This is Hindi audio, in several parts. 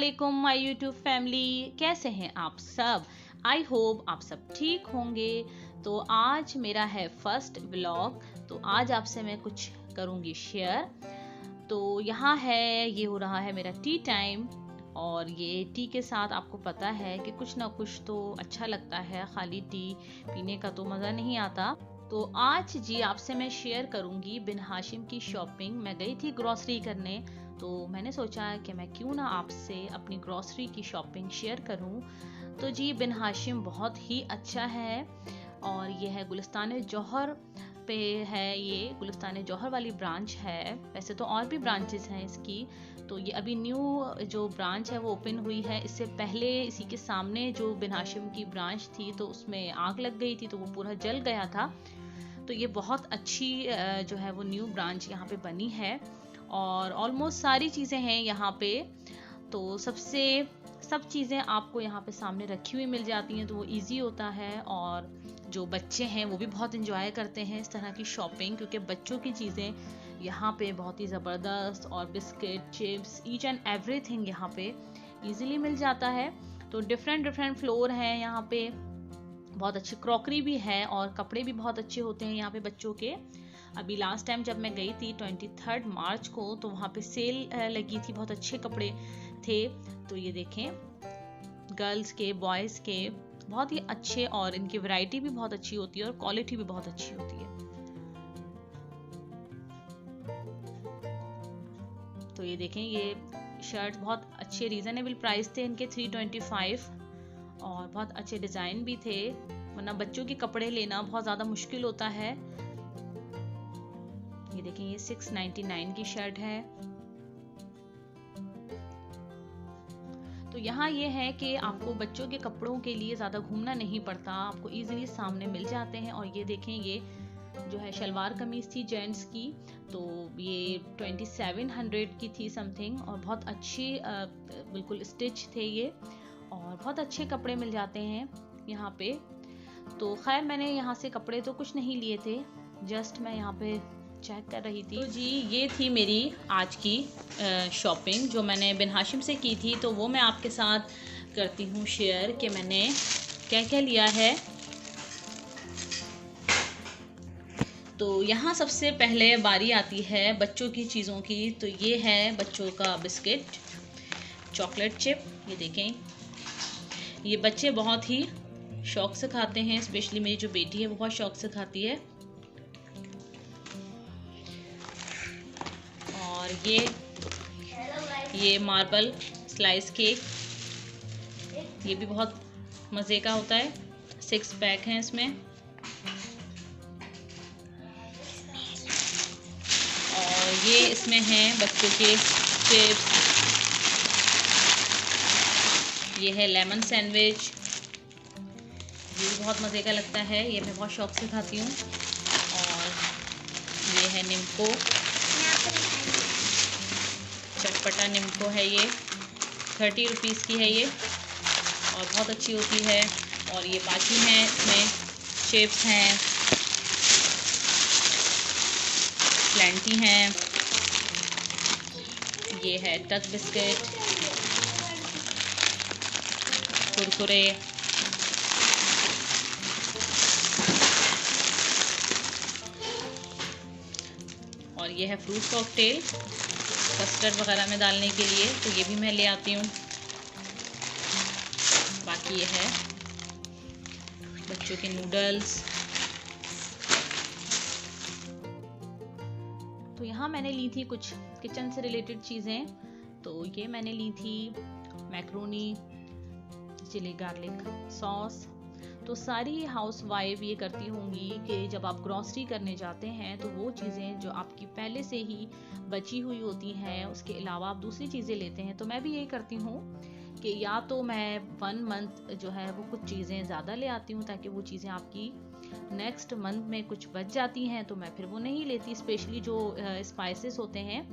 वालेकुम माय यूट्यूब फैमिली, कैसे हैं आप सब। आई होप आप सब ठीक होंगे। तो आज मेरा है फर्स्ट व्लॉग। तो आज आपसे मैं कुछ करूँगी शेयर। तो यहाँ है, ये हो रहा है मेरा टी टाइम, और ये टी के साथ आपको पता है कि कुछ ना कुछ तो अच्छा लगता है, खाली टी पीने का तो मज़ा नहीं आता। तो आज जी आपसे मैं शेयर करूंगी बिन हाशिम की शॉपिंग। मैं गई थी ग्रॉसरी करने, तो मैंने सोचा कि मैं क्यों ना आपसे अपनी ग्रॉसरी की शॉपिंग शेयर करूं। तो जी बिन हाशिम बहुत ही अच्छा है, और ये है गुलिस्तान जौहर पे है। ये गुलिस्तान जौहर वाली ब्रांच है, वैसे तो और भी ब्रांचेस हैं इसकी। तो ये अभी न्यू जो ब्रांच है वो ओपन हुई है। इससे पहले इसी के सामने जो बिन हाशिम की ब्रांच थी तो उसमें आग लग गई थी, तो वो पूरा जल गया था। तो ये बहुत अच्छी जो है वो न्यू ब्रांच यहाँ पे बनी है, और ऑलमोस्ट सारी चीज़ें हैं यहाँ पे। तो सब चीज़ें आपको यहाँ पे सामने रखी हुई मिल जाती हैं, तो वो इजी होता है। और जो बच्चे हैं वो भी बहुत इंजॉय करते हैं इस तरह की शॉपिंग, क्योंकि बच्चों की चीज़ें यहाँ पे बहुत ही ज़बरदस्त, और biscuit, chips, each and everything यहाँ पे इजीली मिल जाता है। तो डिफरेंट फ्लोर हैं यहाँ पे, बहुत अच्छी क्रॉकरी भी है, और कपड़े भी बहुत अच्छे होते हैं यहाँ पे बच्चों के। अभी लास्ट टाइम जब मैं गई थी 23 मार्च को, तो वहाँ पे सेल लगी थी, बहुत अच्छे कपड़े थे। तो ये देखें, गर्ल्स के, बॉयज़ के बहुत ही अच्छे, और इनकी वैरायटी भी बहुत अच्छी होती है और क्वालिटी भी बहुत अच्छी होती है। तो ये देखें, ये शर्ट बहुत अच्छे रीजनेबल प्राइस थे इनके, 325, और बहुत अच्छे डिज़ाइन भी थे, वरना बच्चों के कपड़े लेना बहुत ज़्यादा मुश्किल होता है। ये देखें, ये 699 की शर्ट है। तो यहाँ ये है कि आपको बच्चों के कपड़ों के लिए ज़्यादा घूमना नहीं पड़ता, आपको इजीली सामने मिल जाते हैं। और ये देखें, ये जो है शलवार कमीज थी जेंट्स की, तो ये 2700 की थी समथिंग, और बहुत अच्छी बिल्कुल स्टिच थे ये, और बहुत अच्छे कपड़े मिल जाते हैं यहाँ पे। तो खैर मैंने यहाँ से कपड़े तो कुछ नहीं लिए थे, जस्ट मैं यहाँ पे चेक कर रही थी। तो जी ये थी मेरी आज की शॉपिंग जो मैंने बिन हाशिम से की थी। तो वो मैं आपके साथ करती हूँ शेयर कि मैंने क्या क्या लिया है। तो यहाँ सबसे पहले बारी आती है बच्चों की चीज़ों की। तो ये है बच्चों का बिस्किट, चॉकलेट चिप। ये देखें, ये बच्चे बहुत ही शौक से खाते हैं, स्पेशली मेरी जो बेटी है वो बहुत शौक से खाती है। और ये मार्बल स्लाइस केक, ये भी बहुत मज़े का होता है। 6 पैक हैं इसमें। और ये इसमें हैं बच्चों के चिप्स, ये है लेमन सैंडविच, ये भी बहुत मज़े का लगता है, ये मैं बहुत शौक से खाती हूँ। और ये है निम्को, चटपटा निम्को है, ये 30 रुपीज़ की है ये, और बहुत अच्छी होती है। और ये बाकी हैं, इसमें चिप्स हैं, प्लेंटी हैं, ये है टच बिस्किट, कुरकुरे, और ये है फ्रूट कॉकटेल कस्टर्ड वगैरह में डालने के लिए, तो ये भी मैं ले आती हूँ। बाकी ये है बच्चों के नूडल्स। तो यहाँ मैंने ली थी कुछ किचन से रिलेटेड चीज़ें। तो ये मैंने ली थी मैक्रोनी, चिली गार्लिक सॉस। तो सारी हाउस वाइफ ये करती होंगी कि जब आप ग्रॉसरी करने जाते हैं तो वो चीज़ें जो आपकी पहले से ही बची हुई होती हैं, उसके अलावा आप दूसरी चीज़ें लेते हैं। तो मैं भी यही करती हूँ कि या तो मैं 1 मंथ जो है वो कुछ चीज़ें ज़्यादा ले आती हूँ, ताकि वो चीज़ें आपकी नेक्स्ट मंथ में कुछ बच जाती हैं तो मैं फिर वो नहीं लेती, स्पेशली जो स्पाइसेस होते हैं।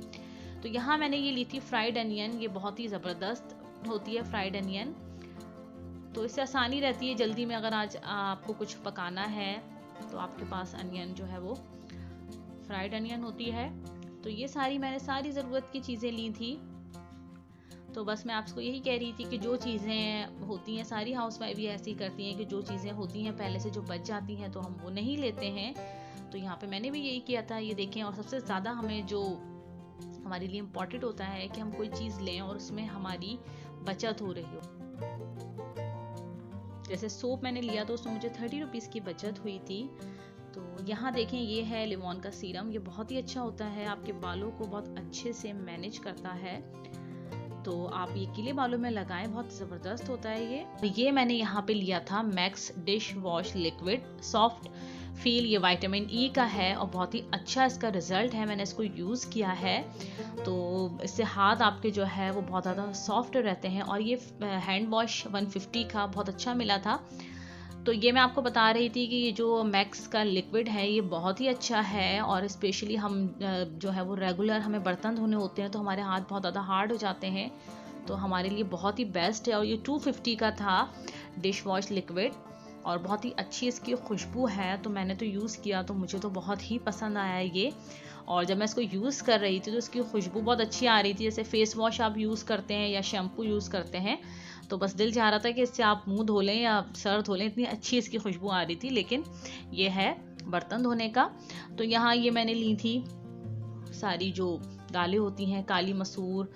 तो यहाँ मैंने ये ली थी फ्राइड अनियन, ये बहुत ही ज़बरदस्त होती है फ्राइड अनियन। तो इससे आसानी रहती है जल्दी में, अगर आज आपको कुछ पकाना है तो आपके पास अनियन जो है वो फ्राइड अनियन होती है। तो ये मैंने सारी ज़रूरत की चीज़ें ली थी। तो बस मैं आपको यही कह रही थी कि जो चीज़ें होती हैं, सारी हाउसवाइफ भी ऐसी करती हैं कि जो चीज़ें होती हैं पहले से जो बच जाती हैं तो हम वो नहीं लेते हैं। तो यहाँ पे मैंने भी यही किया था, ये देखें। और सबसे ज़्यादा हमें जो हमारे लिए इम्पॉर्टेंट होता है कि हम कोई चीज़ लें और उसमें हमारी बचत हो रही हो। जैसे सोप मैंने लिया तो उसमें मुझे 30 रुपीज़ की बचत हुई थी। तो यहाँ देखें, ये है लिवॉन का सीरम। ये बहुत ही अच्छा होता है, आपके बालों को बहुत अच्छे से मैनेज करता है। तो आप ये गीले बालों में लगाएं, बहुत ज़बरदस्त होता है ये मैंने यहाँ पे लिया था max dish wash liquid soft feel. ये विटामिन ई का है और बहुत ही अच्छा इसका रिजल्ट है। मैंने इसको यूज़ किया है तो इससे हाथ आपके जो है वो बहुत ज़्यादा सॉफ्ट रहते हैं। और ये हैंड वॉश 150 का बहुत अच्छा मिला था। तो ये मैं आपको बता रही थी कि ये जो मैक्स का लिक्विड है ये बहुत ही अच्छा है। और स्पेशली हम जो है वो रेगुलर हमें बर्तन धोने होते हैं तो हमारे हाथ बहुत ज़्यादा हार्ड हो जाते हैं, तो हमारे लिए बहुत ही बेस्ट है। और ये 250 का था डिश वॉश लिक्विड और बहुत ही अच्छी इसकी खुशबू है। तो मैंने तो यूज़ किया तो मुझे तो बहुत ही पसंद आया ये। और जब मैं इसको यूज़ कर रही थी तो इसकी खुशबू बहुत अच्छी आ रही थी। जैसे फेस वॉश आप यूज़ करते हैं या शैम्पू यूज़ करते हैं तो बस दिल चाह रहा था कि इससे आप मुंह धो लें या सर धो लें, इतनी अच्छी इसकी खुशबू आ रही थी। लेकिन ये है बर्तन धोने का। तो यहाँ ये मैंने ली थी सारी जो दालें होती हैं, काली मसूर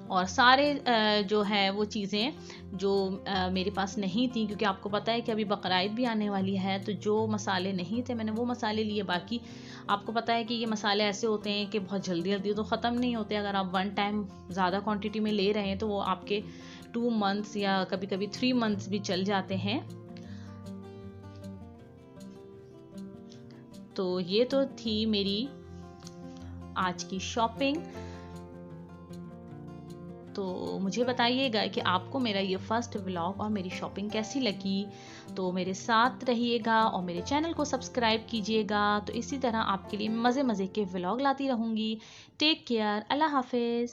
और सारे जो है वो चीज़ें जो मेरे पास नहीं थी, क्योंकि आपको पता है कि अभी बकरीद भी आने वाली है। तो जो मसाले नहीं थे मैंने वो मसाले लिए। बाकी आपको पता है कि ये मसाले ऐसे होते हैं कि बहुत जल्दी जल्दी तो ख़त्म नहीं होते। अगर आप वन टाइम ज़्यादा क्वांटिटी में ले रहे हैं तो वो आपके 2 मंथ्स या कभी कभी 3 मंथ्स भी चल जाते हैं। तो ये तो थी मेरी आज की शॉपिंग। तो मुझे बताइएगा कि आपको मेरा ये फर्स्ट व्लॉग और मेरी शॉपिंग कैसी लगी। तो मेरे साथ रहिएगा और मेरे चैनल को सब्सक्राइब कीजिएगा। तो इसी तरह आपके लिए मज़े मज़े के व्लॉग लाती रहूँगी। टेक केयर, अल्लाह हाफिज़।